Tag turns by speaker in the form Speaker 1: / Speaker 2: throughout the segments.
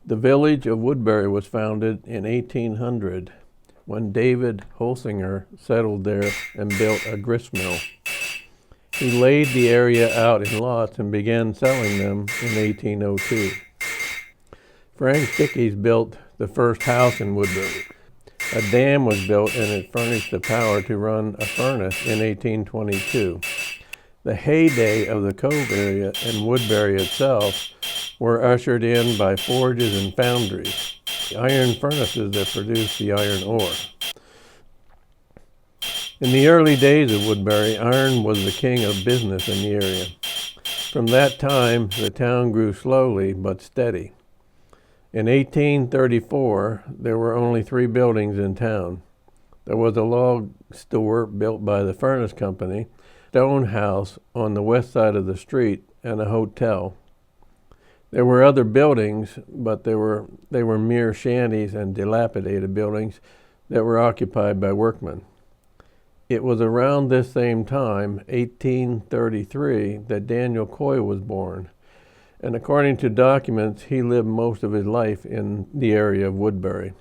Speaker 1: The village of Woodbury was founded in 1800 when David Holsinger settled there and built a grist mill. He laid the area out in lots and began selling them in 1802. Frank Dickey's built the first house in Woodbury. A dam was built and it furnished the power to run a furnace in 1822. The heyday of the Cove area and Woodbury itself were ushered in by forges and foundries, the iron furnaces that produced the iron ore. In the early days of Woodbury, iron was the king of business in the area. From that time, the town grew slowly but steady. In 1834, there were only 3 buildings in town. There was a log store built by the furnace company, stone house on the west side of the street, and a hotel. There were other buildings, but they were mere shanties and dilapidated buildings that were occupied by workmen. It was around this same time, 1833, that Daniel Coy was born, and according to documents, he lived most of his life in the area of Woodbury.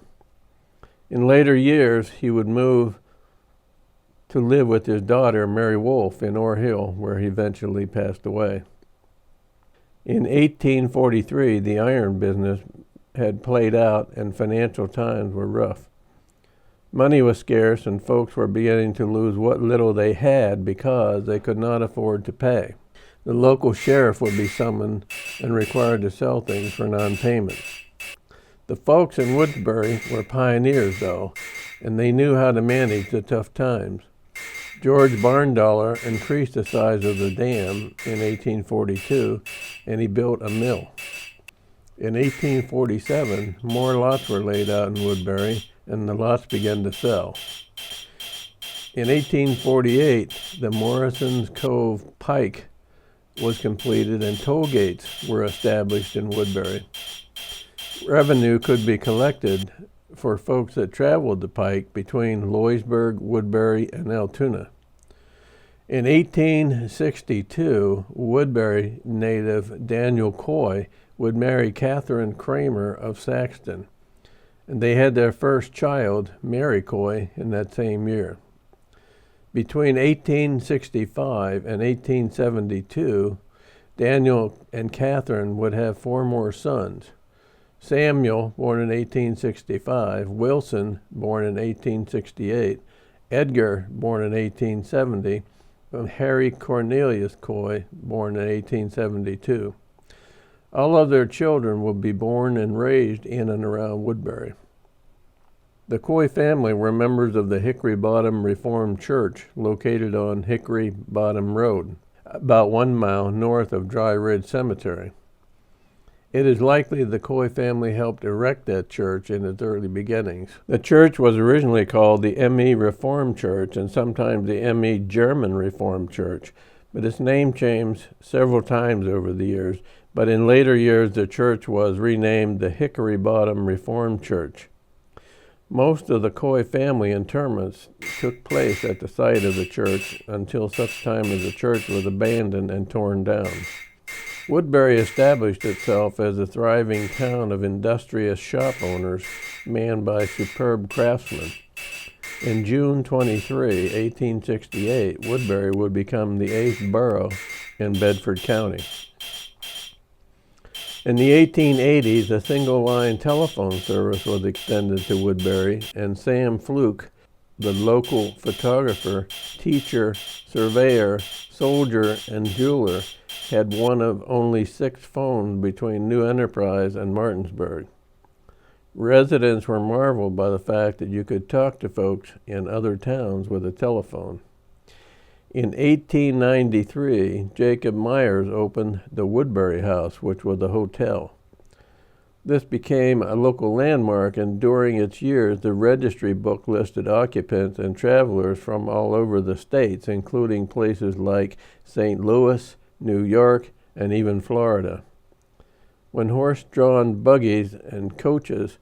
Speaker 1: In later years, he would move to live with his daughter, Mary Wolfe, in Ore Hill, where he eventually passed away. In 1843, the iron business had played out and financial times were rough. Money was scarce and folks were beginning to lose what little they had because they could not afford to pay. The local sheriff would be summoned and required to sell things for non-payment. The folks in Woodbury were pioneers, though, and they knew how to manage the tough times. George Barndollar increased the size of the dam in 1842, and he built a mill. In 1847, more lots were laid out in Woodbury, and the lots began to sell. In 1848, the Morrison's Cove Pike was completed and toll gates were established in Woodbury. Revenue could be collected for folks that traveled the Pike between Loysburg, Woodbury, and Altoona. In 1862, Woodbury native Daniel Coy would marry Catherine Kramer of Saxton, and they had their first child, Mary Coy, in that same year. Between 1865 and 1872, Daniel and Catherine would have 4 more sons. Samuel, born in 1865, Wilson, born in 1868, Edgar, born in 1870, and Harry Cornelius Coy, born in 1872. All of their children will be born and raised in and around Woodbury. The Coy family were members of the Hickory Bottom Reformed Church, located on Hickory Bottom Road, about 1 mile north of Dry Ridge Cemetery. It is likely the Coy family helped erect that church in its early beginnings. The church was originally called the M.E. Reformed Church and sometimes the M.E. German Reformed Church, but its name changed several times over the years. But in later years, the church was renamed the Hickory Bottom Reformed Church. Most of the Coy family interments took place at the site of the church until such time as the church was abandoned and torn down. Woodbury established itself as a thriving town of industrious shop owners manned by superb craftsmen. In June 23, 1868, Woodbury would become the 8th borough in Bedford County. In the 1880s, a single-line telephone service was extended to Woodbury, and Sam Fluke, the local photographer, teacher, surveyor, soldier, and jeweler, had one of only 6 phones between New Enterprise and Martinsburg. Residents were marveled by the fact that you could talk to folks in other towns with a telephone. In 1893, Jacob Myers opened the Woodbury House, which was a hotel. This became a local landmark, and during its years, the registry book listed occupants and travelers from all over the states, including places like St. Louis, New York, and even Florida. When horse-drawn buggies and coaches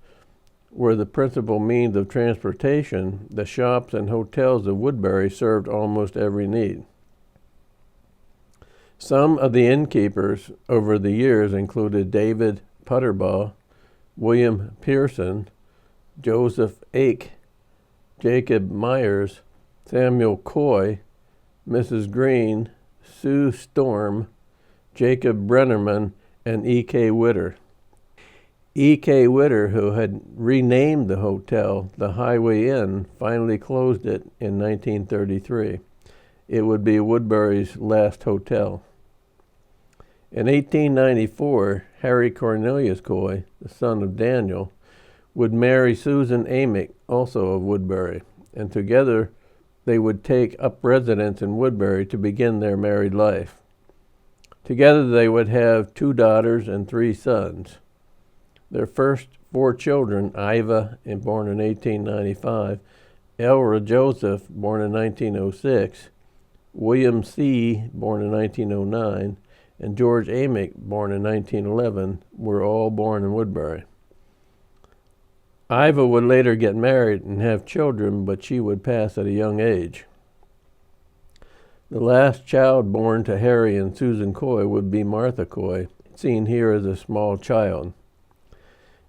Speaker 1: were the principal means of transportation, the shops and hotels of Woodbury served almost every need. Some of the innkeepers over the years included David Putterbaugh, William Pearson, Joseph Ake, Jacob Myers, Samuel Coy, Mrs. Green, Sue Storm, Jacob Brennerman, and E.K. Witter. E.K. Witter, who had renamed the hotel the Highway Inn, finally closed it in 1933. It would be Woodbury's last hotel. In 1894, Harry Cornelius Coy, the son of Daniel, would marry Susan Amick, also of Woodbury, and together they would take up residence in Woodbury to begin their married life. Together they would have 2 daughters and 3 sons. Their first 4 children, Iva, born in 1895, Elra Joseph, born in 1906, William C., born in 1909, and George Amick, born in 1911, were all born in Woodbury. Iva would later get married and have children, but she would pass at a young age. The last child born to Harry and Susan Coy would be Martha Coy, seen here as a small child.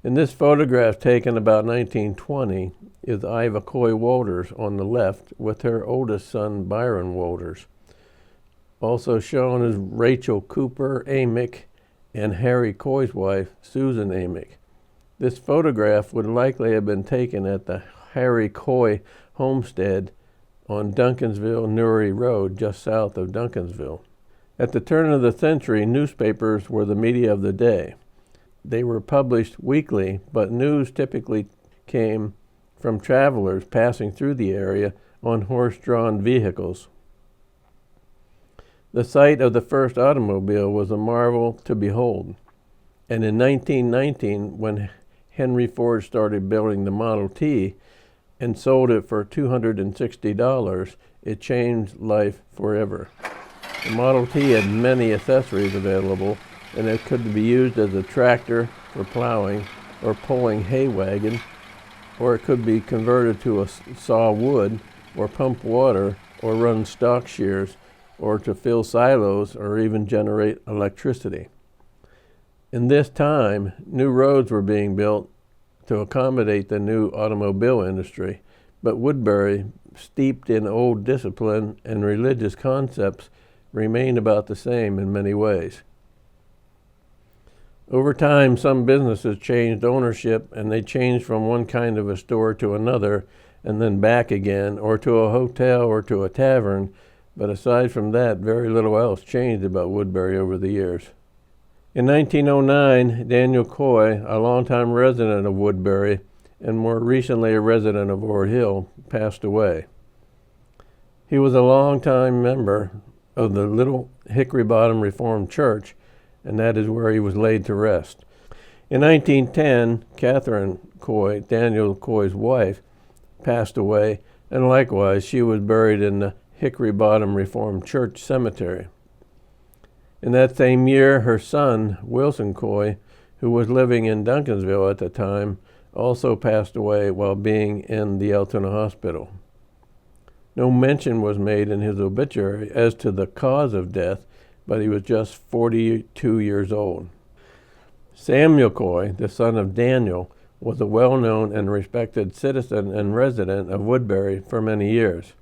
Speaker 1: In this photograph taken about 1920 is Iva Coy Walters on the left with her oldest son Byron Walters. Also shown is Rachel Cooper Amick and Harry Coy's wife Susan Amick. This photograph would likely have been taken at the Harry Coy homestead on Duncansville Newry Road, just south of Duncansville. At the turn of the century, newspapers were the media of the day. They were published weekly, but news typically came from travelers passing through the area on horse-drawn vehicles. The sight of the first automobile was a marvel to behold, and in 1919, when Henry Ford started building the Model T and sold it for $260, it changed life forever. The Model T had many accessories available, and it could be used as a tractor for plowing or pulling hay wagon, or it could be converted to saw wood or pump water or run stock shears or to fill silos or even generate electricity. In this time, new roads were being built to accommodate the new automobile industry, but Woodbury, steeped in old discipline and religious concepts, remained about the same in many ways. Over time, some businesses changed ownership, and they changed from one kind of a store to another, and then back again, or to a hotel or to a tavern. But aside from that, very little else changed about Woodbury over the years. In 1909, Daniel Coy, a longtime resident of Woodbury, and more recently a resident of Ord Hill, passed away. He was a longtime member of the Little Hickory Bottom Reformed Church, and that is where he was laid to rest. In 1910, Catherine Coy, Daniel Coy's wife, passed away, and likewise she was buried in the Hickory Bottom Reformed Church Cemetery. In that same year, her son, Wilson Coy, who was living in Duncansville at the time, also passed away while being in the Altoona Hospital. No mention was made in his obituary as to the cause of death, but he was just 42 years old. Samuel Coy, the son of Daniel, was a well-known and respected citizen and resident of Woodbury for many years.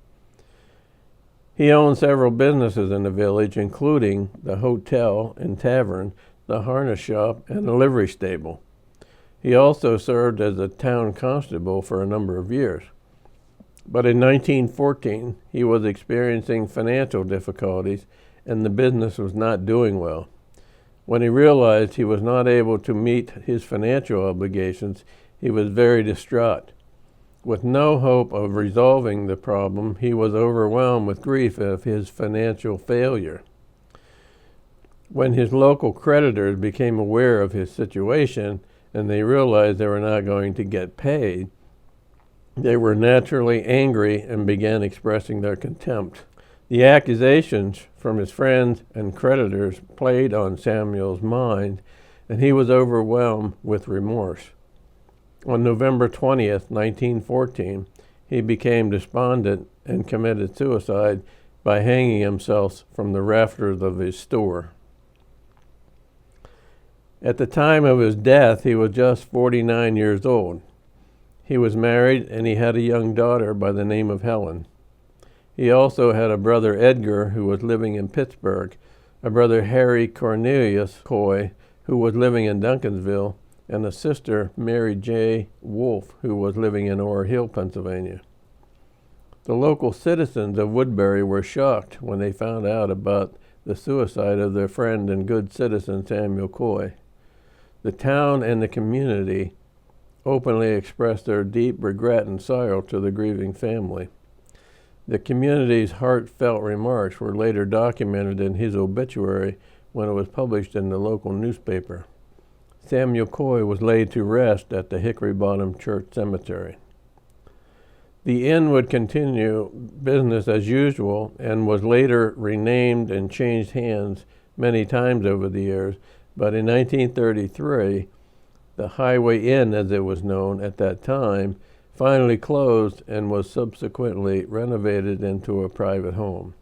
Speaker 1: He owned several businesses in the village, including the hotel and tavern, the harness shop, and a livery stable. He also served as a town constable for a number of years. But in 1914, he was experiencing financial difficulties, and the business was not doing well. When he realized he was not able to meet his financial obligations, he was very distraught. With no hope of resolving the problem, he was overwhelmed with grief of his financial failure. When his local creditors became aware of his situation and they realized they were not going to get paid, they were naturally angry and began expressing their contempt. The accusations from his friends and creditors played on Samuel's mind, and he was overwhelmed with remorse. On November 20th, 1914, he became despondent and committed suicide by hanging himself from the rafters of his store. At the time of his death, he was just 49 years old. He was married and he had a young daughter by the name of Helen. He also had a brother Edgar who was living in Pittsburgh, a brother Harry Cornelius Coy who was living in Duncansville, and a sister Mary J. Wolfe who was living in Ore Hill, Pennsylvania. The local citizens of Woodbury were shocked when they found out about the suicide of their friend and good citizen Samuel Coy. The town and the community openly expressed their deep regret and sorrow to the grieving family. The community's heartfelt remarks were later documented in his obituary when it was published in the local newspaper. Samuel Coy was laid to rest at the Hickory Bottom Church Cemetery. The inn would continue business as usual and was later renamed and changed hands many times over the years, but in 1933, the Highway Inn, as it was known at that time, finally closed and was subsequently renovated into a private home.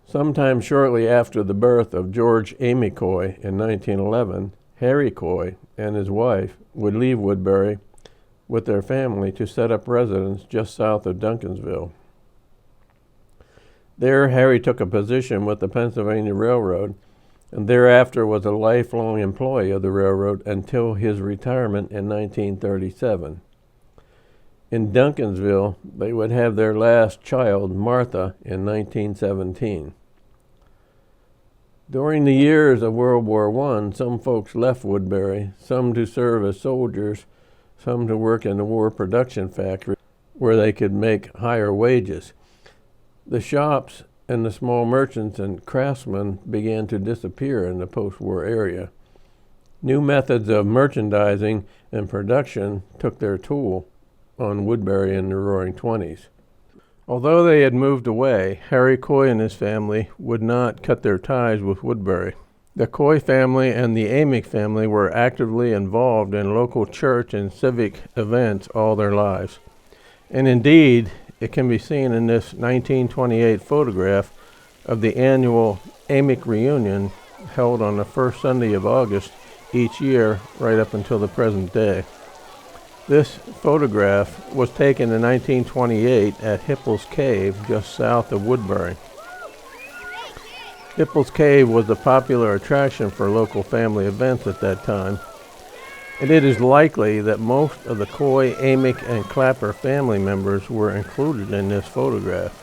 Speaker 1: Sometime shortly after the birth of George Amy Coy in 1911, Harry Coy and his wife would leave Woodbury with their family to set up residence just south of Duncansville. There, Harry took a position with the Pennsylvania Railroad and thereafter was a lifelong employee of the railroad until his retirement in 1937. In Duncansville, they would have their last child, Martha, in 1917. During the years of World War I, some folks left Woodbury, some to serve as soldiers, some to work in the war production factory where they could make higher wages. The shops and the small merchants and craftsmen began to disappear in the post-war area. New methods of merchandising and production took their toll on Woodbury in the Roaring Twenties. Although they had moved away, Harry Coy and his family would not cut their ties with Woodbury. The Coy family and the Amick family were actively involved in local church and civic events all their lives. And indeed, it can be seen in this 1928 photograph of the annual Amick reunion held on the first Sunday of August each year right up until the present day. This photograph was taken in 1928 at Hippel's Cave just south of Woodbury. Hippel's Cave was a popular attraction for local family events at that time, and it is likely that most of the Coy, Amick, and Clapper family members were included in this photograph.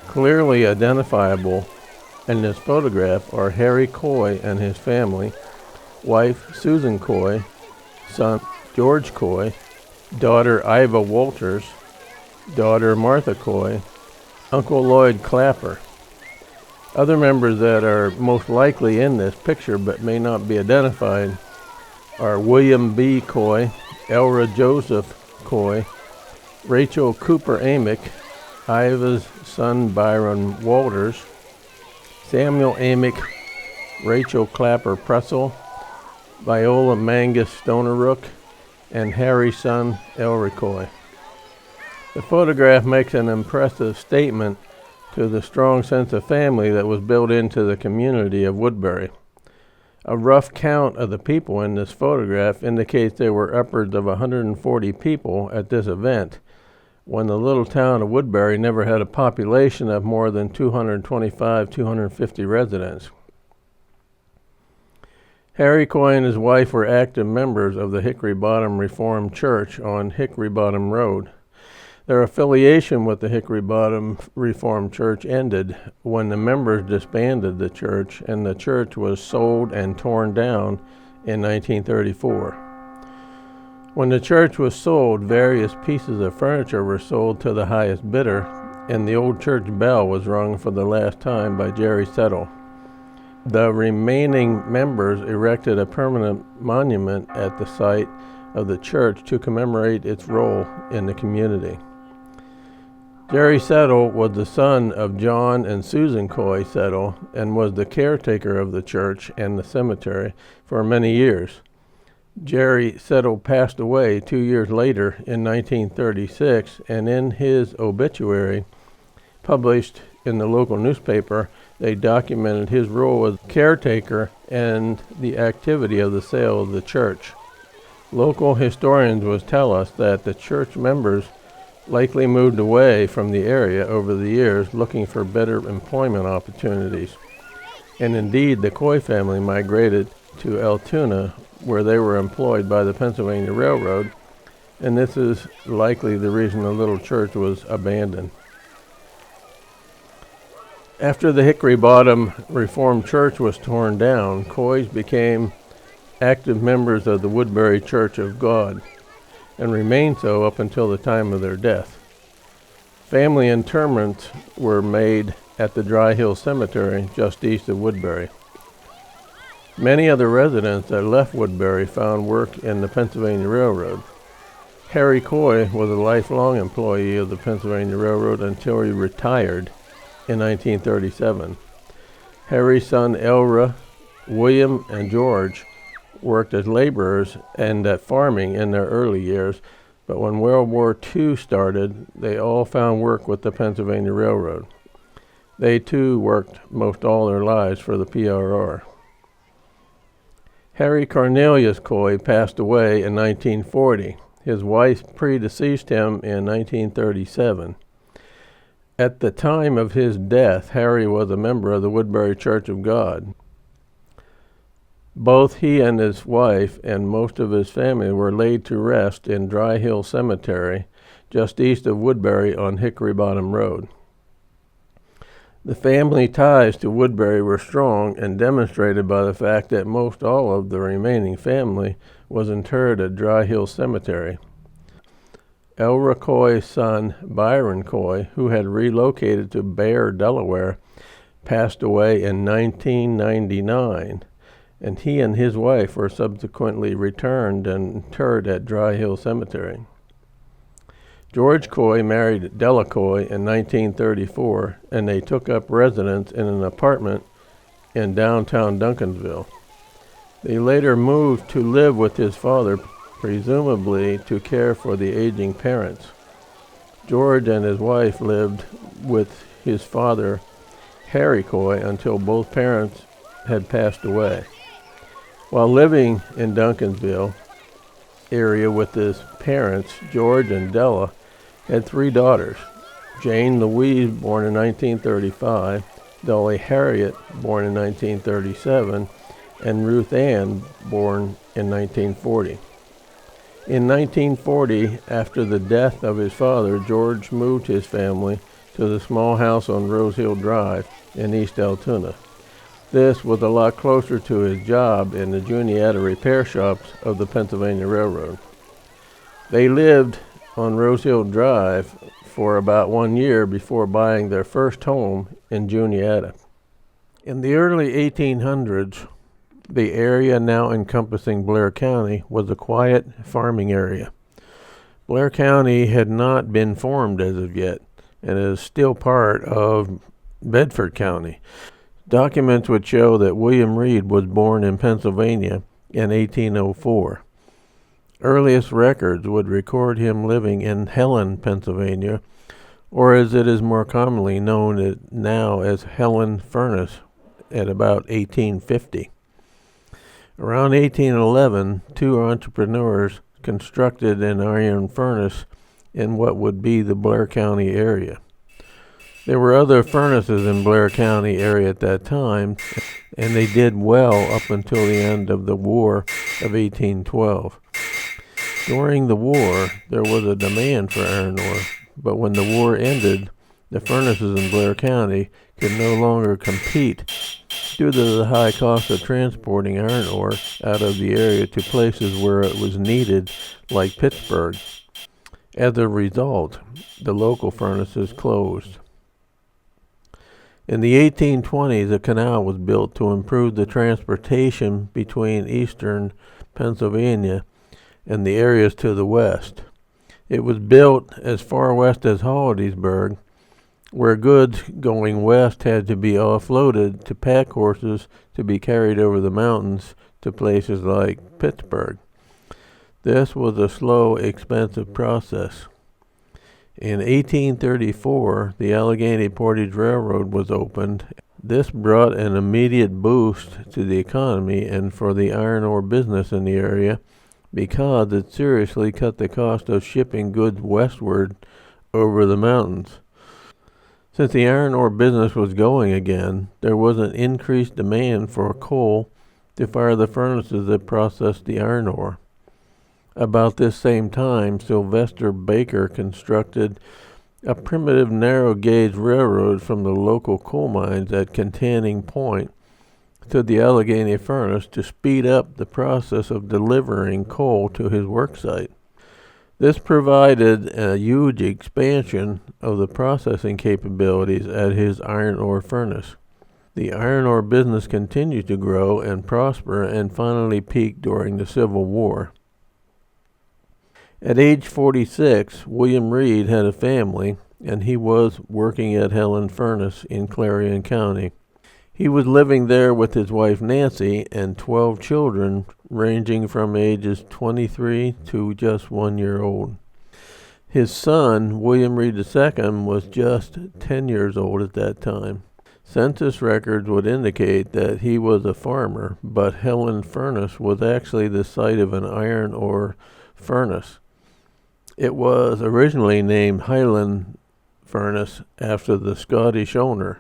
Speaker 1: Clearly identifiable in this photograph are Harry Coy and his family, wife Susan Coy, son George Coy, daughter Iva Walters, daughter Martha Coy, Uncle Lloyd Clapper. Other members that are most likely in this picture but may not be identified are William B. Coy, Elra Joseph Coy, Rachel Cooper Amick, Iva's son Byron Walters, Samuel Amick, Rachel Clapper Pressel, Viola Mangus Stonerook, and Harry's son Elry Coy. The photograph makes an impressive statement to the strong sense of family that was built into the community of Woodbury. A rough count of the people in this photograph indicates there were upwards of 140 people at this event, when the little town of Woodbury never had a population of more than 225-250 residents. Harry Coy and his wife were active members of the Hickory Bottom Reformed Church on Hickory Bottom Road. Their affiliation with the Hickory Bottom Reformed Church ended when the members disbanded the church and the church was sold and torn down in 1934. When the church was sold, various pieces of furniture were sold to the highest bidder, and the old church bell was rung for the last time by Jerry Settle. The remaining members erected a permanent monument at the site of the church to commemorate its role in the community. Jerry Settle was the son of John and Susan Coy Settle and was the caretaker of the church and the cemetery for many years. Jerry Settle passed away 2 years later in 1936, and in his obituary, published in the local newspaper, they documented his role as caretaker and the activity of the sale of the church. Local historians would tell us that the church members likely moved away from the area over the years looking for better employment opportunities. And indeed, the Coy family migrated to Altoona, where they were employed by the Pennsylvania Railroad, and this is likely the reason the little church was abandoned. After the Hickory Bottom Reformed Church was torn down, Coys became active members of the Woodbury Church of God, and remained so up until the time of their death. Family interments were made at the Dry Hill Cemetery just east of Woodbury. Many of the residents that left Woodbury found work in the Pennsylvania Railroad. Harry Coy was a lifelong employee of the Pennsylvania Railroad until he retired in 1937. Harry's son Elra, William, and George worked as laborers and at farming in their early years, but when World War II started, they all found work with the Pennsylvania Railroad. They too worked most all their lives for the PRR. Harry Cornelius Coy passed away in 1940. His wife predeceased him in 1937. At the time of his death, Harry was a member of the Woodbury Church of God. Both he and his wife and most of his family were laid to rest in Dry Hill Cemetery, just east of Woodbury on Hickory Bottom Road. The family ties to Woodbury were strong and demonstrated by the fact that most all of the remaining family was interred at Dry Hill Cemetery. Elra Coy's son, Byron Coy, who had relocated to Bear, Delaware, passed away in 1999, and he and his wife were subsequently returned and interred at Dry Hill Cemetery. George Coy married Della Coy in 1934, and they took up residence in an apartment in downtown Duncansville. They later moved to live with his father, presumably to care for the aging parents. George and his wife lived with his father, Harry Coy, until both parents had passed away. While living in Duncansville area with his parents, George and Della had three daughters: Jane Louise, born in 1935, Dolly Harriet, born in 1937, and Ruth Ann, born in 1940. In 1940, after the death of his father, George moved his family to the small house on Rose Hill Drive in East Altoona. This was a lot closer to his job in the Juniata repair shops of the Pennsylvania Railroad. They lived on Rose Hill Drive for about 1 year before buying their first home in Juniata. In the early 1800s, the area now encompassing Blair County was a quiet farming area. Blair County had not been formed as of yet, and is still part of Bedford County. Documents would show that William Reed was born in Pennsylvania in 1804. Earliest records would record him living in Helen, Pennsylvania, or as it is more commonly known now as Helen Furnace, at about 1850. Around 1811, two entrepreneurs constructed an iron furnace in what would be the Blair County area. There were other furnaces in Blair County area at that time, and they did well up until the end of the War of 1812. During the war, there was a demand for iron ore, but when the war ended, the furnaces in Blair County could no longer compete due to the high cost of transporting iron ore out of the area to places where it was needed, like Pittsburgh. As a result, the local furnaces closed. In the 1820s, a canal was built to improve the transportation between eastern Pennsylvania and the areas to the west. It was built as far west as Hollidaysburg, where goods going west had to be offloaded to pack horses to be carried over the mountains to places like Pittsburgh. This was a slow, expensive process. In 1834, the Allegheny Portage Railroad was opened. This brought an immediate boost to the economy and for the iron ore business in the area because it seriously cut the cost of shipping goods westward over the mountains. Since the iron ore business was going again, there was an increased demand for coal to fire the furnaces that processed the iron ore. About this same time, Sylvester Baker constructed a primitive narrow-gauge railroad from the local coal mines at Cantanning Point to the Allegheny furnace to speed up the process of delivering coal to his worksite. This provided a huge expansion of the processing capabilities at his iron ore furnace. The iron ore business continued to grow and prosper and finally peaked during the Civil War. At age 46, William Reed had a family, and he was working at Helen Furnace in Clarion County. He was living there with his wife Nancy and 12 children ranging from ages 23 to just 1 year old. His son, William Reed II, was just 10 years old at that time. Census records would indicate that he was a farmer, but Helen Furnace was actually the site of an iron ore furnace. It was originally named Highland Furnace after the Scottish owner,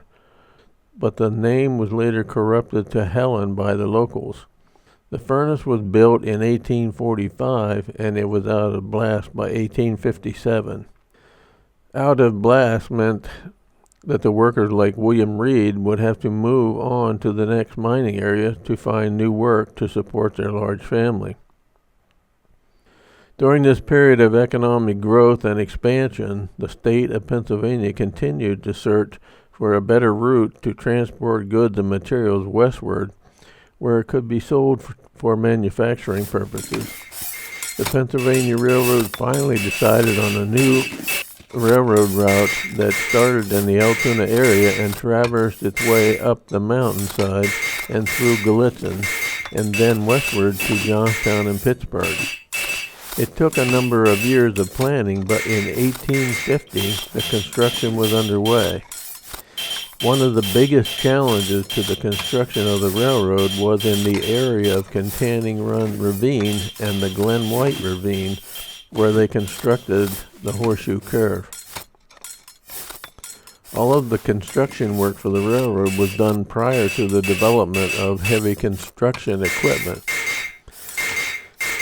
Speaker 1: but the name was later corrupted to Helen by the locals. The furnace was built in 1845 and it was out of blast by 1857. Out of blast meant that the workers like William Reed would have to move on to the next mining area to find new work to support their large family. During this period of economic growth and expansion, the state of Pennsylvania continued to search for a better route to transport goods and materials westward, where it could be sold for manufacturing purposes. The Pennsylvania Railroad finally decided on a new railroad route that started in the Altoona area and traversed its way up the mountainside and through Gallitzin, and then westward to Johnstown and Pittsburgh. It took a number of years of planning, but in 1850, the construction was underway. One of the biggest challenges to the construction of the railroad was in the area of Cantanning Run Ravine and the Glen White Ravine, where they constructed the Horseshoe Curve. All of the construction work for the railroad was done prior to the development of heavy construction equipment.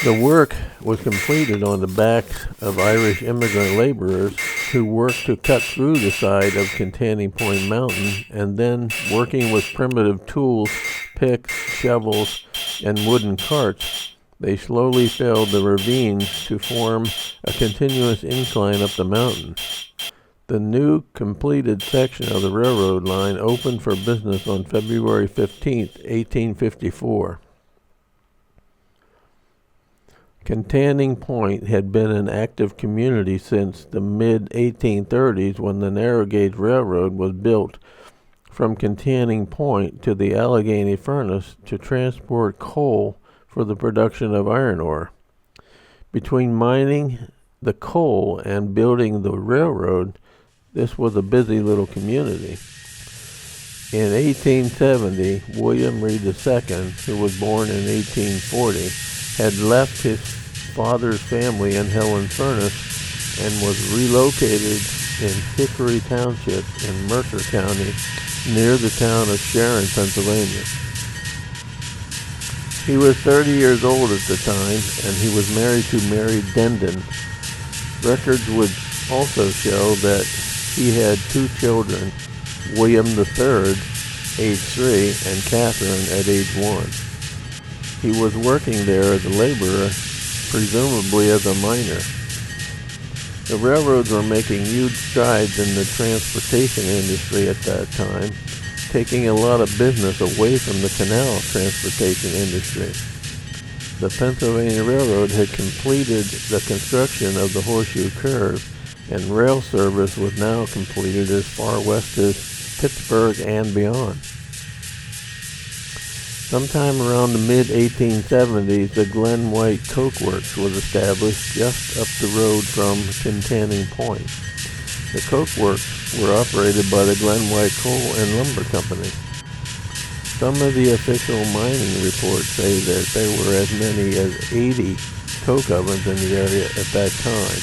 Speaker 1: The work was completed on the backs of Irish immigrant laborers who worked to cut through the side of Cantanning Point Mountain, and then working with primitive tools, picks, shovels, and wooden carts, they slowly filled the ravines to form a continuous incline up the mountain. The new completed section of the railroad line opened for business on February 15, 1854. Cantanning Point had been an active community since the mid-1830s when the narrow gauge railroad was built from Cantanning Point to the Allegheny furnace to transport coal for the production of iron ore. Between mining the coal and building the railroad, this was a busy little community. In 1870, William Reed II, who was born in 1840, had left his father's family in Helen Furnace and was relocated in Hickory Township in Mercer County near the town of Sharon, Pennsylvania. He was 30 years old at the time and he was married to Mary Dendon. Records would also show that he had 2 children, William III, age 3, and Catherine at age 1. He was working there as a laborer, presumably as a miner. The railroads were making huge strides in the transportation industry at that time, taking a lot of business away from the canal transportation industry. The Pennsylvania Railroad had completed the construction of the Horseshoe Curve, and rail service was now completed as far west as Pittsburgh and beyond. Sometime around the mid-1870s, the Glen White Coke Works was established just up the road from Cantanning Point. The coke works were operated by the Glen White Coal and Lumber Company. Some of the official mining reports say that there were as many as 80 coke ovens in the area at that time.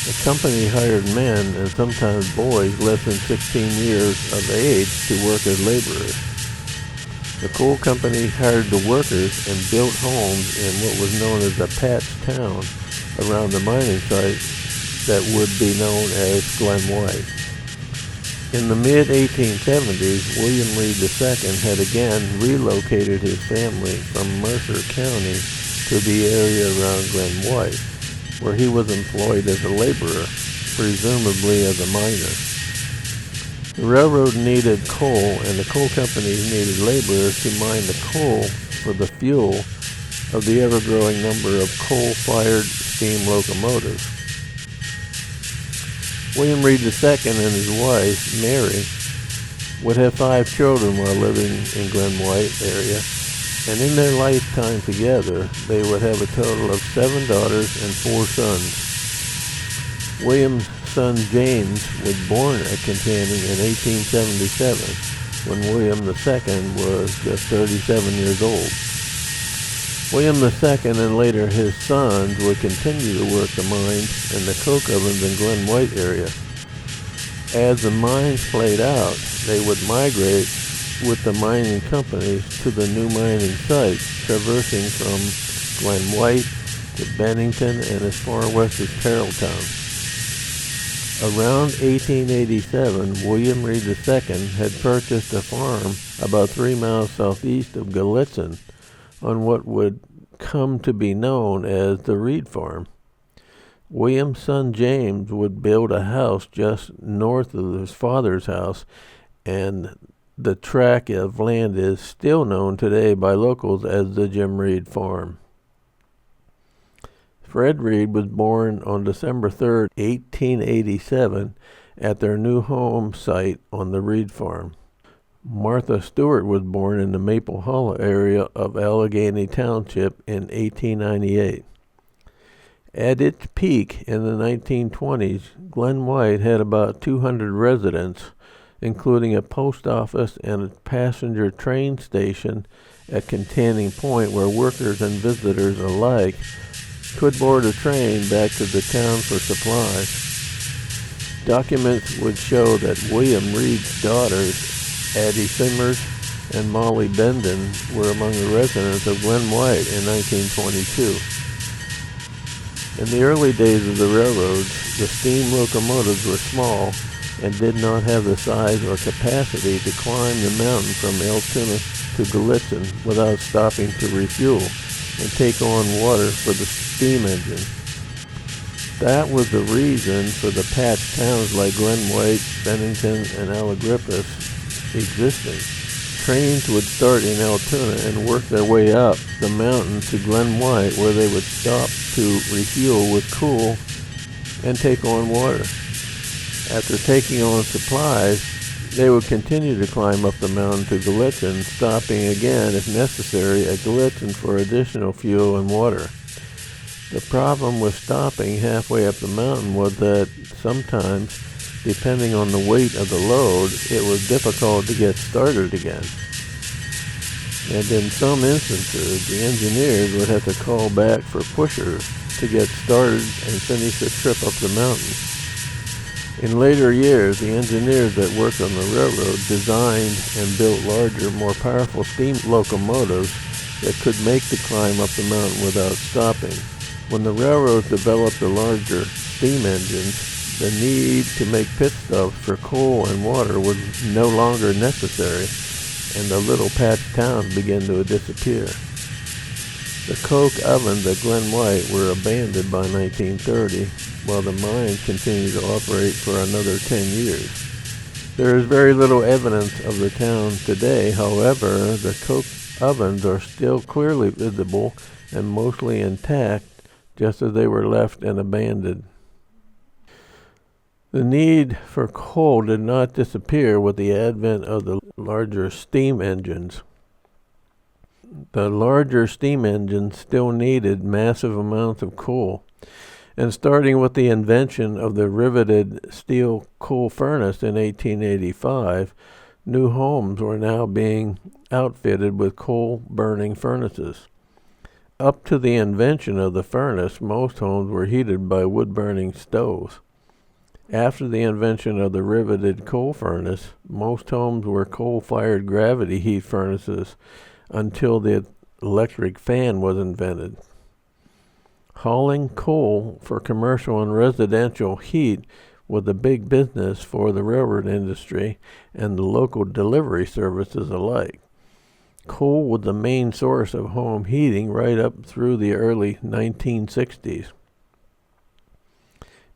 Speaker 1: The company hired men and sometimes boys less than 16 years of age to work as laborers. The coal company hired the workers and built homes in what was known as a patch town around the mining site that would be known as Glen White. In the mid-1870s, William Reed II had again relocated his family from Mercer County to the area around Glen White, where he was employed as a laborer, presumably as a miner. The railroad needed coal, and the coal companies needed laborers to mine the coal for the fuel of the ever-growing number of coal-fired steam locomotives. William Reed II and his wife, Mary, would have 5 children while living in Glen White area, and in their lifetime together, they would have a total of 7 daughters and 4 sons. William's son James was born at Contaning in 1877, when William II was just 37 years old. William II and later his sons would continue to work the mines and the coke ovens in Glen White area. As the mines played out, they would migrate with the mining companies to the new mining sites, traversing from Glen White to Bennington and as far west as Carrolltown. Around 1887, William Reed II had purchased a farm about 3 miles southeast of Gallitzin on what would come to be known as the Reed Farm. William's son James would build a house just north of his father's house, and the tract of land is still known today by locals as the Jim Reed Farm. Fred Reed was born on December 3, 1887, at their new home site on the Reed Farm. Martha Stewart was born in the Maple Hollow area of Allegheny Township in 1898. At its peak in the 1920s, Glen White had about 200 residents, including a post office and a passenger train station at Contaning Point, where workers and visitors alike could board a train back to the town for supplies. Documents would show that William Reed's daughters, Addie Simmers and Molly Benden, were among the residents of Glen White in 1922. In the early days of the railroads, the steam locomotives were small and did not have the size or capacity to climb the mountain from Altoona to Gallitzin without stopping to refuel and take on water for the steam engine. That was the reason for the patch towns like Glen White, Bennington, and Allegrippus existing. Trains would start in Altoona and work their way up the mountain to Glen White, where they would stop to refuel with coal and take on water. After taking on supplies, they would continue to climb up the mountain to Gallitzin, stopping again if necessary at Gallitzin for additional fuel and water. The problem with stopping halfway up the mountain was that sometimes, depending on the weight of the load, it was difficult to get started again. And in some instances, the engineers would have to call back for pushers to get started and finish the trip up the mountain. In later years, the engineers that worked on the railroad designed and built larger, more powerful steam locomotives that could make the climb up the mountain without stopping. When the railroads developed the larger steam engines, the need to make pit stops for coal and water was no longer necessary, and the little patch towns began to disappear. The coke ovens at Glen White were abandoned by 1930, while the mines continued to operate for another 10 years. There is very little evidence of the town today. However, the coke ovens are still clearly visible and mostly intact, just as they were left and abandoned. The need for coal did not disappear with the advent of the larger steam engines. The larger steam engines still needed massive amounts of coal, And starting with the invention of the riveted steel coal furnace in 1885, new homes were now being outfitted with coal-burning furnaces. Up to the invention of the furnace, most homes were heated by wood-burning stoves. After the invention of the riveted coal furnace, most homes were coal-fired gravity heat furnaces until the electric fan was invented. Hauling coal for commercial and residential heat was a big business for the railroad industry and the local delivery services alike. Coal was the main source of home heating right up through the early 1960s.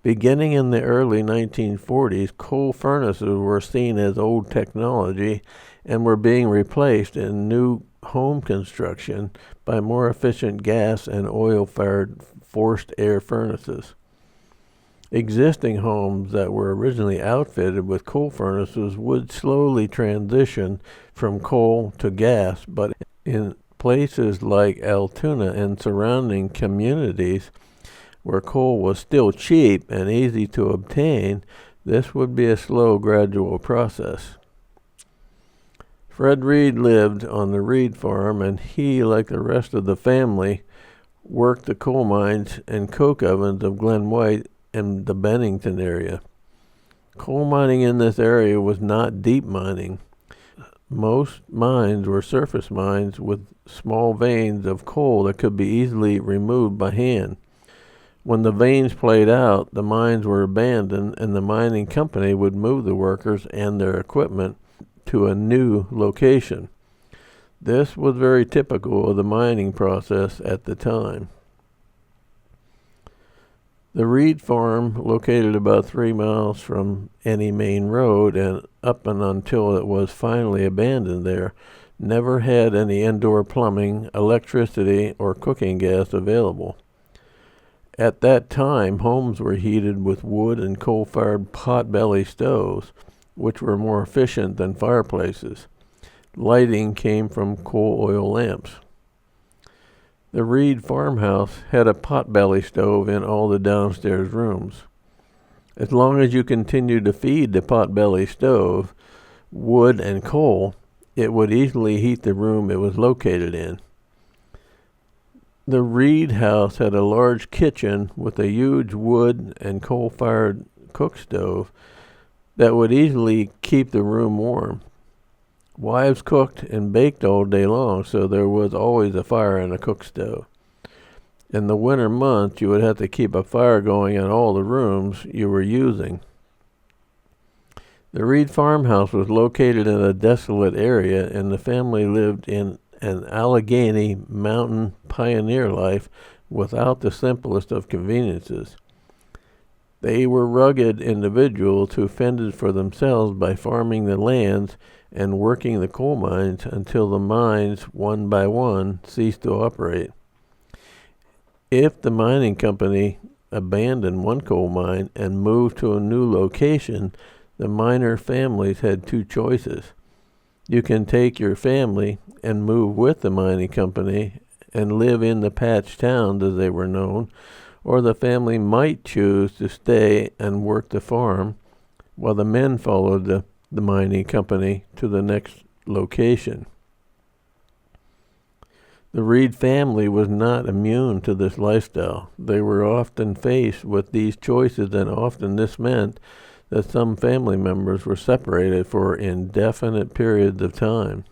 Speaker 1: Beginning in the early 1940s, coal furnaces were seen as old technology and were being replaced in new home construction by more efficient gas and oil-fired forced air furnaces. Existing homes that were originally outfitted with coal furnaces would slowly transition from coal to gas, but in places like Altoona and surrounding communities where coal was still cheap and easy to obtain, this would be a slow, gradual process. Fred Reed lived on the Reed farm, and he, like the rest of the family, worked the coal mines and coke ovens of Glen White and the Bennington area. Coal mining in this area was not deep mining. Most mines were surface mines with small veins of coal that could be easily removed by hand. When the veins played out, the mines were abandoned, and the mining company would move the workers and their equipment to a new location. This was very typical of the mining process at the time. The Reed farm, located about 3 miles from any main road and up and until it was finally abandoned there, never had any indoor plumbing, electricity, or cooking gas available. At that time, homes were heated with wood and coal-fired potbelly stoves, which were more efficient than fireplaces. Lighting came from coal oil lamps. The Reed farmhouse had a potbelly stove in all the downstairs rooms. As long as you continued to feed the potbelly stove wood and coal, it would easily heat the room it was located in. The Reed house had a large kitchen with a huge wood and coal-fired cook stove that would easily keep the room warm. Wives cooked and baked all day long, so there was always a fire in a cook stove. In the winter months, you would have to keep a fire going in all the rooms you were using. The Reed farmhouse was located in a desolate area, and the family lived in an Allegheny mountain pioneer life without the simplest of conveniences. They were rugged individuals who fended for themselves by farming the lands and working the coal mines until the mines, one by one, ceased to operate. If the mining company abandoned one coal mine and moved to a new location, the miner families had two choices. You can take your family and move with the mining company and live in the patch towns as they were known, or the family might choose to stay and work the farm while the men followed the mining company to the next location. The Reed family was not immune to this lifestyle. They were often faced with these choices, and often this meant that some family members were separated for indefinite periods of time.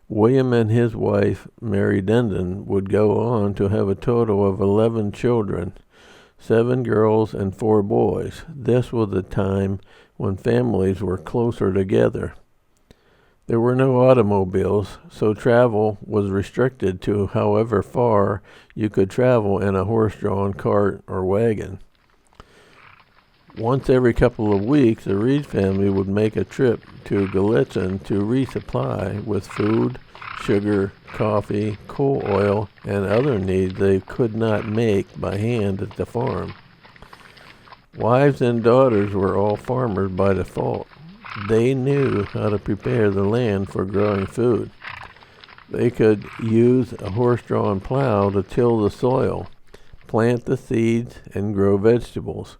Speaker 1: William and his wife, Mary Dendon, would go on to have a total of 11 children, 7 girls and 4 boys. This was a time when families were closer together. There were no automobiles, so travel was restricted to however far you could travel in a horse-drawn cart or wagon. Once every couple of weeks, the Reed family would make a trip to Gallitzin to resupply with food, sugar, coffee, coal oil, and other needs they could not make by hand at the farm. Wives and daughters were all farmers by default. They knew how to prepare the land for growing food. They could use a horse-drawn plow to till the soil, plant the seeds, and grow vegetables.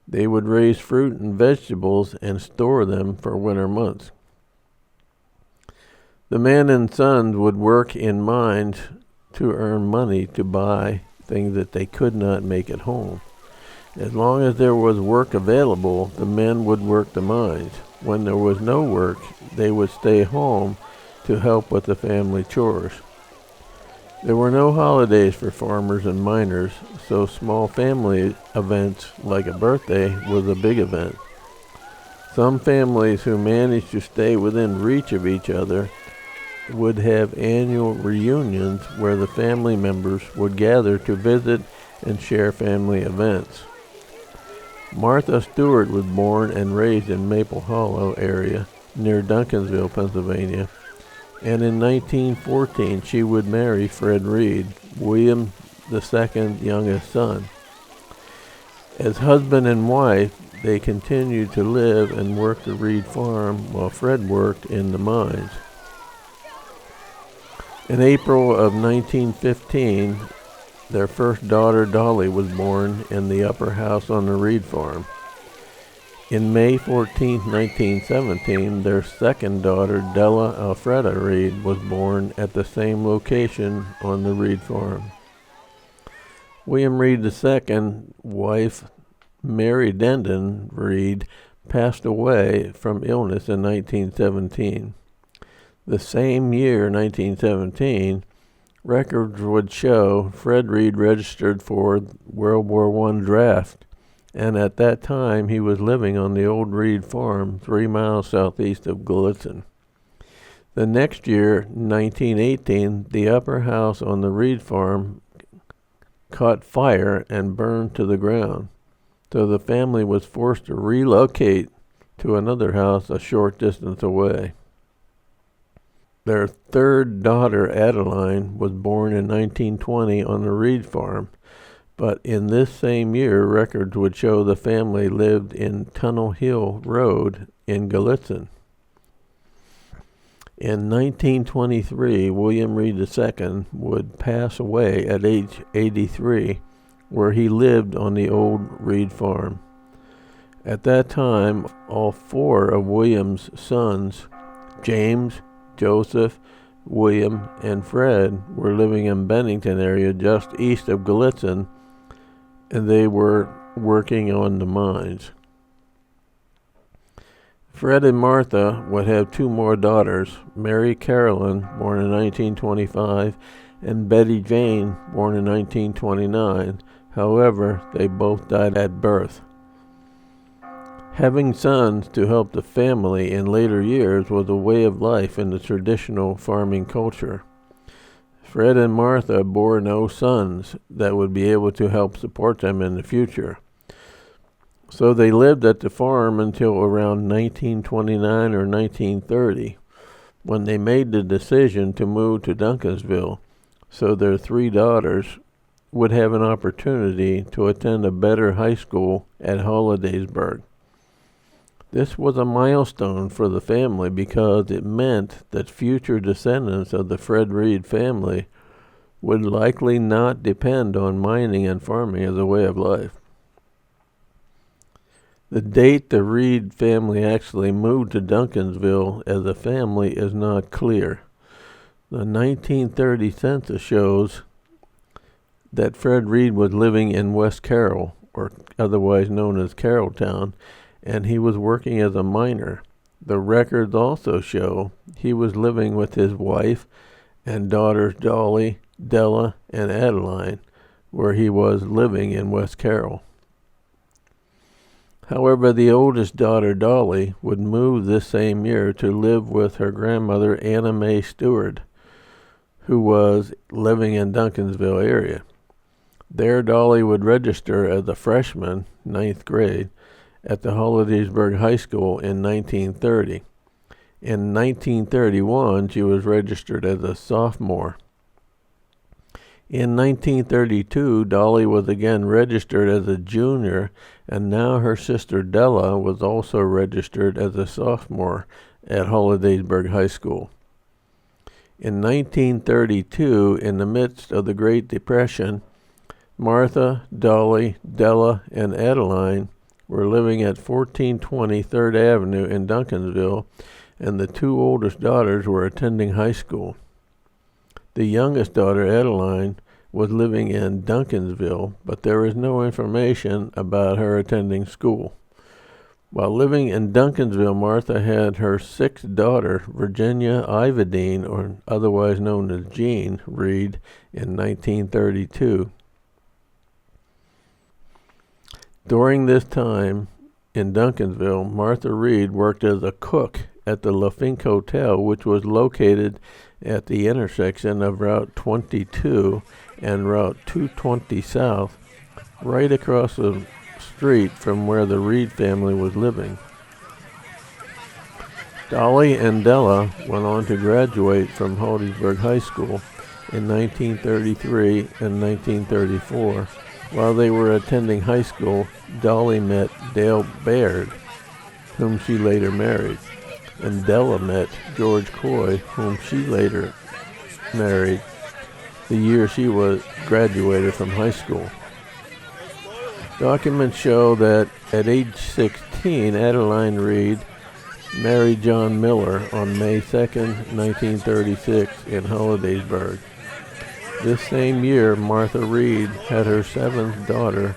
Speaker 1: They would raise fruit and vegetables and store them for winter months. The man and sons would work in mines to earn money to buy things that they could not make at home. As long as there was work available, the men would work the mines. When there was no work, they would stay home to help with the family chores. There were no holidays for farmers and miners, so small family events like a birthday was a big event. Some families who managed to stay within reach of each other would have annual reunions where the family members would gather to visit and share family events. Martha Stewart was born and raised in Maple Hollow area near Duncansville, Pennsylvania, and in 1914 she would marry Fred Reed, William II's youngest son. As husband and wife, they continued to live and work the Reed farm while Fred worked in the mines. In April of 1915, their first daughter, Dolly, was born in the upper house on the Reed farm. In May 14, 1917, their second daughter, Della Alfreda Reed, was born at the same location on the Reed farm. William Reed II, wife Mary Dendon Reed, passed away from illness in 1917. The same year, 1917, records would show Fred Reed registered for World War I draft, and at that time he was living on the old Reed farm 3 miles southeast of Gallitzin. The next year, 1918, the upper house on the Reed farm caught fire and burned to the ground, so the family was forced to relocate to another house a short distance away. Their third daughter, Adeline, was born in 1920 on the Reed farm, but in this same year, records would show the family lived in Tunnel Hill Road in Gallitzin. In 1923, William Reed II would pass away at age 83, where he lived on the old Reed farm. At that time, all 4 of William's sons, James, Joseph, William, and Fred, were living in Bennington area just east of Gallitzin, and they were working on the mines. Fred and Martha would have 2 more daughters, Mary Carolyn, born in 1925, and Betty Jane, born in 1929. However, they both died at birth. Having sons to help the family in later years was a way of life in the traditional farming culture. Fred and Martha bore no sons that would be able to help support them in the future. So they lived at the farm until around 1929 or 1930, when they made the decision to move to Duncansville, so their 3 daughters would have an opportunity to attend a better high school at Hollidaysburg. This was a milestone for the family because it meant that future descendants of the Fred Reed family would likely not depend on mining and farming as a way of life. The date the Reed family actually moved to Duncansville as a family is not clear. The 1930 census shows that Fred Reed was living in West Carroll, or otherwise known as Carrolltown, and he was working as a miner. The records also show he was living with his wife and daughters Dolly, Della, and Adeline, where he was living in West Carroll. However, the oldest daughter, Dolly, would move this same year to live with her grandmother, Anna Mae Stewart, who was living in Duncansville area. There, Dolly would register as a freshman, 9th grade, at the Hollidaysburg High School in 1930. In 1931, she was registered as a sophomore. In 1932, Dolly was again registered as a junior, and now her sister Della was also registered as a sophomore at Hollidaysburg High School. In 1932, in the midst of the Great Depression, Martha, Dolly, Della, and Adeline were living at 1420 3rd Avenue in Duncansville, and the two oldest daughters were attending high school. The youngest daughter, Adeline, was living in Duncansville, but there is no information about her attending school. While living in Duncansville, Martha had her sixth daughter, Virginia Ivadine, or otherwise known as Jean Reed, in 1932. During this time in Duncansville, Martha Reed worked as a cook at the LaFink Hotel, which was located at the intersection of Route 22 and Route 220 South, right across the street from where the Reed family was living. Dolly and Della went on to graduate from Hollidaysburg High School in 1933 and 1934. While they were attending high school, Dolly met Dale Baird, whom she later married, and Della met George Coy, whom she later married the year she was graduated from high school. Documents show that at age 16, Adeline Reed married John Miller on May 2, 1936 in Hollidaysburg. This same year, Martha Reed had her seventh daughter,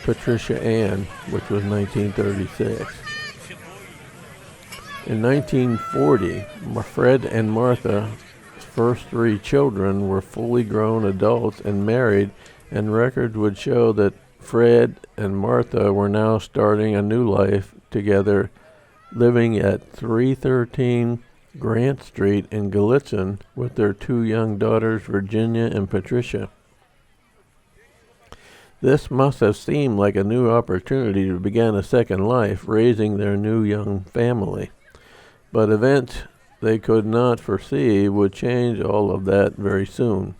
Speaker 1: Patricia Ann, which was 1936. In 1940, Fred and Martha's first three children were fully grown adults and married, and records would show that Fred and Martha were now starting a new life together, living at 313 Grant Street in Gallitzin with their two young daughters, Virginia and Patricia. This must have seemed like a new opportunity to begin a second life, raising their new young family. But events they could not foresee would change all of that very soon.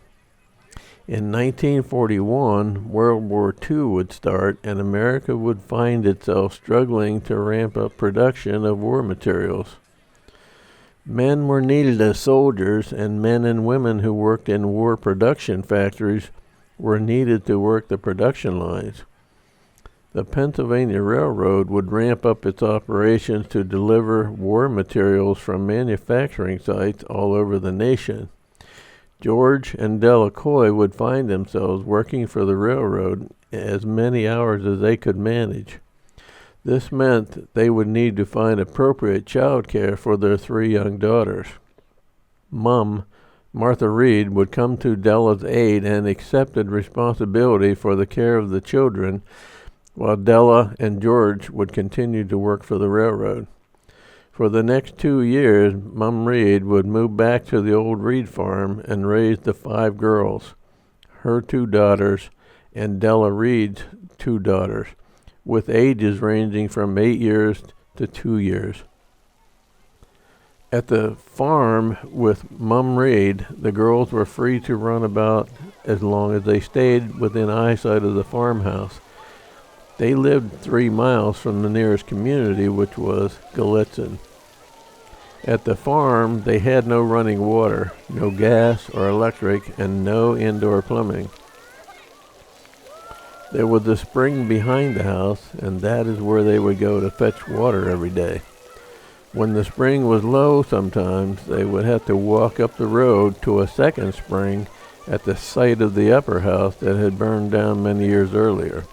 Speaker 1: In 1941, World War II would start, and America would find itself struggling to ramp up production of war materials. Men were needed as soldiers, and men and women who worked in war production factories were needed to work the production lines. The Pennsylvania Railroad would ramp up its operations to deliver war materials from manufacturing sites all over the nation. George and Della Coy would find themselves working for the railroad as many hours as they could manage. This meant they would need to find appropriate child care for their three young daughters. Mom, Martha Reed, would come to Della's aid and accepted responsibility for the care of the children, while Della and George would continue to work for the railroad. For the next 2 years, Mom Reed would move back to the old Reed farm and raise the 5 girls, her 2 daughters, and Della Reed's 2 daughters, with ages ranging from 8 years to 2 years. At the farm with Mom Reed, the girls were free to run about as long as they stayed within eyesight of the farmhouse. They lived 3 miles from the nearest community, which was Gallitzin. At the farm, they had no running water, no gas or electric, and no indoor plumbing. There was a spring behind the house, and that is where they would go to fetch water every day. When the spring was low sometimes, they would have to walk up the road to a second spring at the site of the upper house that had burned down many years earlier.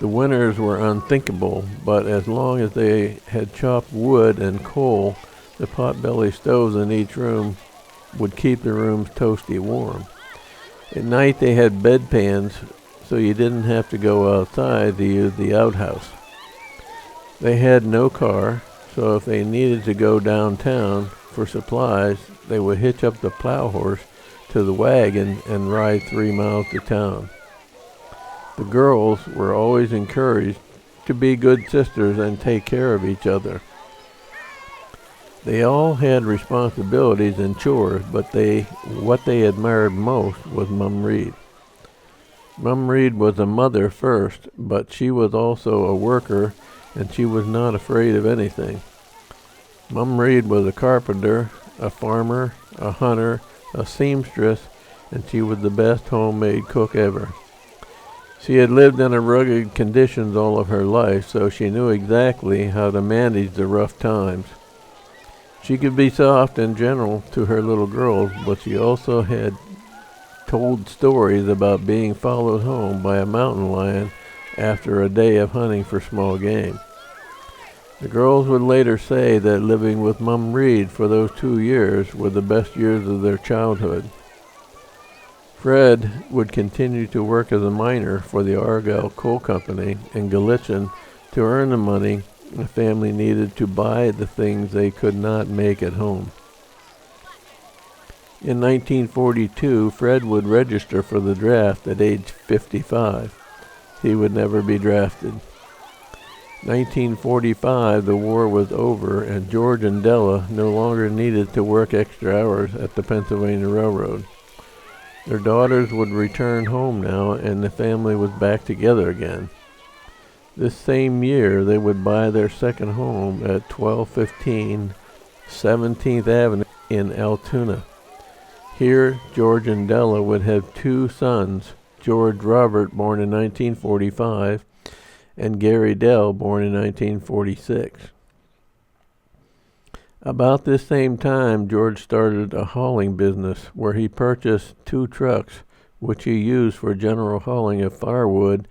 Speaker 1: The winters were unthinkable, but as long as they had chopped wood and coal, the potbelly stoves in each room would keep the rooms toasty warm. At night they had bedpans, so you didn't have to go outside to use the outhouse. They had no car, so if they needed to go downtown for supplies, they would hitch up the plow horse to the wagon and ride 3 miles to town. The girls were always encouraged to be good sisters and take care of each other. They all had responsibilities and chores, but what they admired most was Mom Reed. Mom Reed was a mother first, but she was also a worker, and she was not afraid of anything. Mom Reed was a carpenter, a farmer, a hunter, a seamstress, and she was the best homemade cook ever. She had lived in rugged conditions all of her life, so she knew exactly how to manage the rough times. She could be soft and gentle to her little girls, but she also had told stories about being followed home by a mountain lion after a day of hunting for small game. The girls would later say that living with Mum Reed for those 2 years were the best years of their childhood. Fred would continue to work as a miner for the Argyle Coal Company in Galicia to earn the money the family needed to buy the things they could not make at home. In 1942, Fred would register for the draft at age 55. He would never be drafted. 1945, the war was over, and George and Della no longer needed to work extra hours at the Pennsylvania Railroad. Their daughters would return home now, and the family was back together again. This same year, they would buy their second home at 1215 17th Avenue in Altoona. Here, George and Della would have 2 sons, George Robert, born in 1945, and Gary Dell, born in 1946. About this same time, George started a hauling business where he purchased 2 trucks, which he used for general hauling of firewood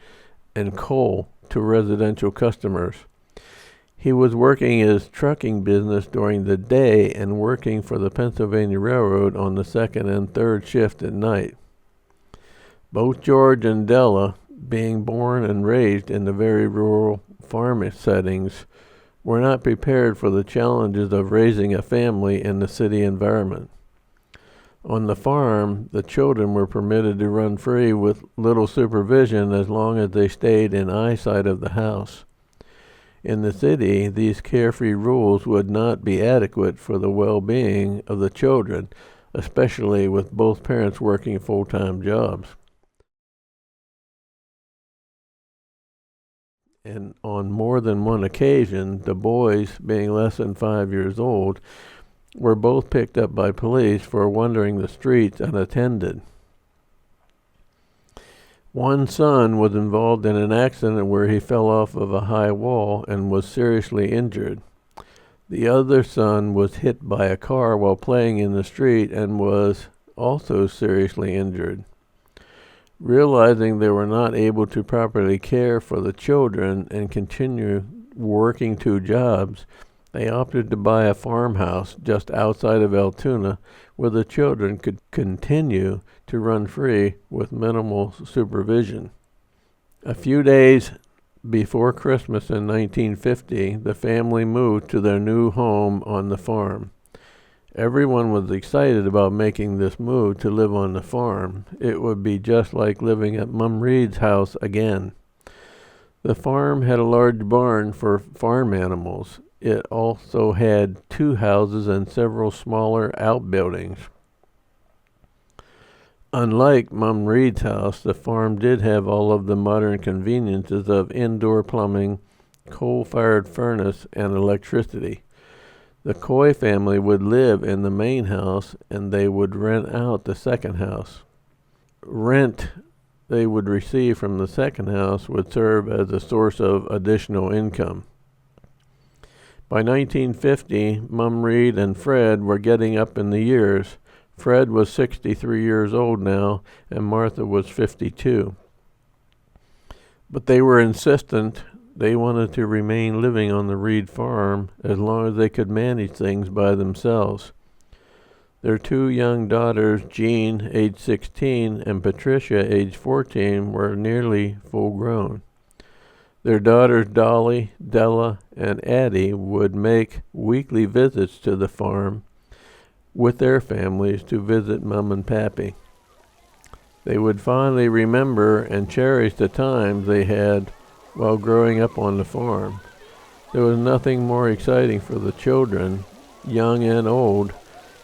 Speaker 1: and coal to residential customers. He was working his trucking business during the day and working for the Pennsylvania Railroad on the 2nd and 3rd shift at night. Both George and Della, being born and raised in the very rural farm settings, were not prepared for the challenges of raising a family in the city environment. On the farm, the children were permitted to run free with little supervision as long as they stayed in eyesight of the house. In the city, these carefree rules would not be adequate for the well-being of the children, especially with both parents working full-time jobs. And on more than one occasion, the boys, being less than 5 years old, were both picked up by police for wandering the streets unattended. One son was involved in an accident where he fell off of a high wall and was seriously injured. The other son was hit by a car while playing in the street and was also seriously injured. Realizing they were not able to properly care for the children and continue working 2 jobs, they opted to buy a farmhouse just outside of Altoona where the children could continue to run free with minimal supervision. A few days before Christmas in 1950, the family moved to their new home on the farm. Everyone was excited about making this move to live on the farm. It would be just like living at Mum Reed's house again. The farm had a large barn for farm animals. It also had 2 houses and several smaller outbuildings. Unlike Mum Reed's house, the farm did have all of the modern conveniences of indoor plumbing, coal-fired furnace, and electricity. The Coy family would live in the main house, and they would rent out the second house. Rent they would receive from the second house would serve as a source of additional income. By 1950, Mum Reed and Fred were getting up in the years. Fred was 63 years old now, and Martha was 52. But they were insistent. They wanted to remain living on the Reed farm as long as they could manage things by themselves. Their 2 young daughters, Jean, age 16, and Patricia, age 14, were nearly full grown. Their daughters, Dolly, Della, and Addie, would make weekly visits to the farm with their families to visit Mum and Pappy. They would fondly remember and cherish the times they had while growing up on the farm. There was nothing more exciting for the children, young and old,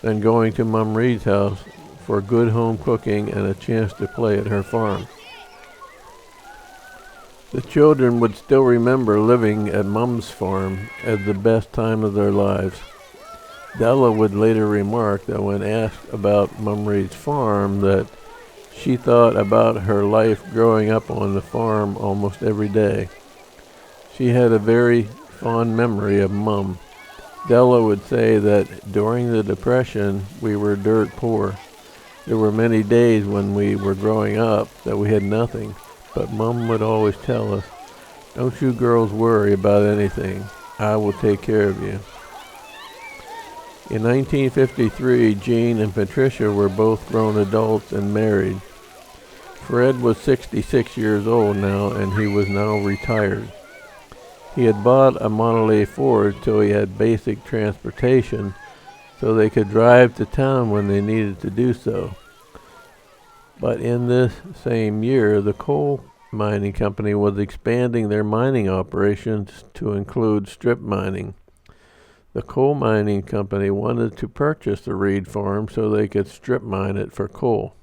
Speaker 1: than going to Mum Reed's house for good home cooking and a chance to play at her farm. The children would still remember living at Mum's farm as the best time of their lives. Della would later remark that when asked about Mum Reed's farm, that She thought about her life growing up on the farm almost every day. She had a very fond memory of Mum. Della would say that during the Depression, we were dirt poor. There were many days when we were growing up that we had nothing, but Mum would always tell us, "Don't you girls worry about anything. I will take care of you." In 1953, Jean and Patricia were both grown adults and married. Fred was 66 years old now, and he was now retired. He had bought a Model A Ford so he had basic transportation so they could drive to town when they needed to do so. But in this same year, the coal mining company was expanding their mining operations to include strip mining. The coal mining company wanted to purchase the Reed farm so they could strip mine it for coal.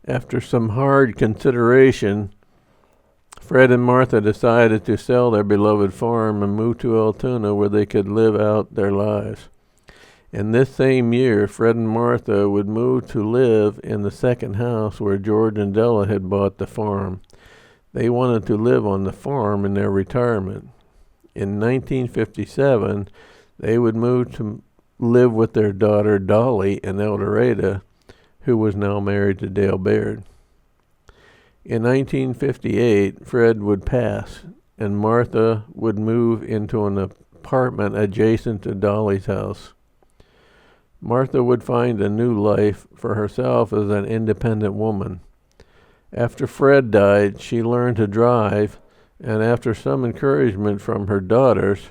Speaker 1: After some hard consideration, Fred and Martha decided to sell their beloved farm and move to Altoona where they could live out their lives. In this same year, Fred and Martha would move to live in the second house where George and Della had bought the farm. They wanted to live on the farm in their retirement. In 1957, they would move to live with their daughter Dolly in El Dorado, who was now married to Dale Baird. In 1958, Fred would pass, and Martha would move into an apartment adjacent to Dolly's house. Martha would find a new life for herself as an independent woman. After Fred died, she learned to drive, and after some encouragement from her daughters,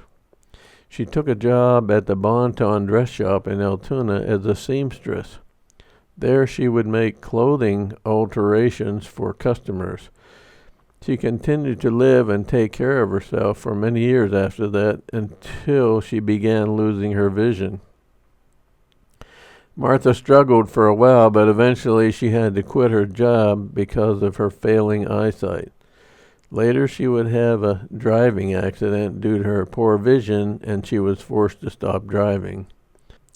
Speaker 1: she took a job at the Bon-Ton dress shop in Altoona as a seamstress. There she would make clothing alterations for customers. She continued to live and take care of herself for many years after that until she began losing her vision. Martha struggled for a while, but eventually she had to quit her job because of her failing eyesight. Later she would have a driving accident due to her poor vision, and she was forced to stop driving.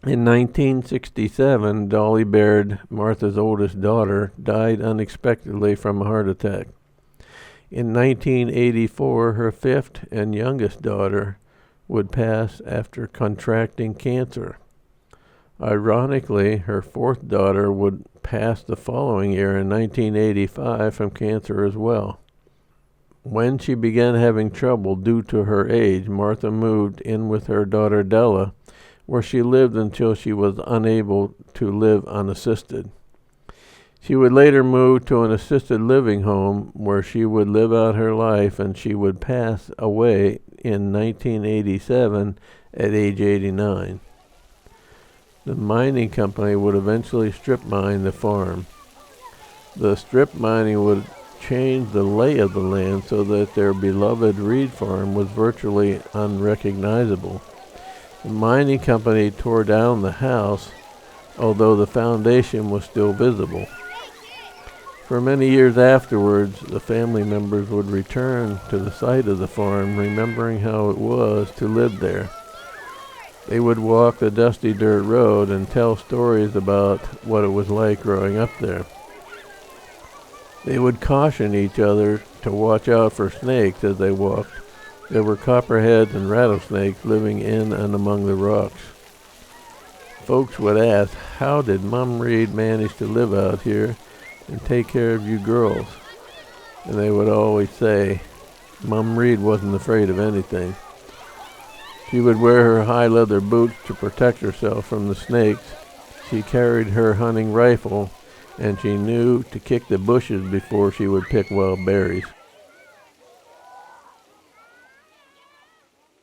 Speaker 1: In 1967, Dolly Baird, Martha's oldest daughter, died unexpectedly from a heart attack. In 1984, her fifth and youngest daughter would pass after contracting cancer. Ironically, her fourth daughter would pass the following year in 1985 from cancer as well. When she began having trouble due to her age, Martha moved in with her daughter Della, where she lived until she was unable to live unassisted. She would later move to an assisted living home where she would live out her life, and she would pass away in 1987 at age 89. The mining company would eventually strip mine the farm. The strip mining would change the lay of the land so that their beloved Reed farm was virtually unrecognizable. The mining company tore down the house, although the foundation was still visible. For many years afterwards, the family members would return to the site of the farm, remembering how it was to live there. They would walk the dusty dirt road and tell stories about what it was like growing up there. They would caution each other to watch out for snakes as they walked. There were copperheads and rattlesnakes living in and among the rocks. Folks would ask, "How did Mum Reed manage to live out here and take care of you girls?" And they would always say, "Mum Reed wasn't afraid of anything." She would wear her high leather boots to protect herself from the snakes. She carried her hunting rifle, and she knew to kick the bushes before she would pick wild berries.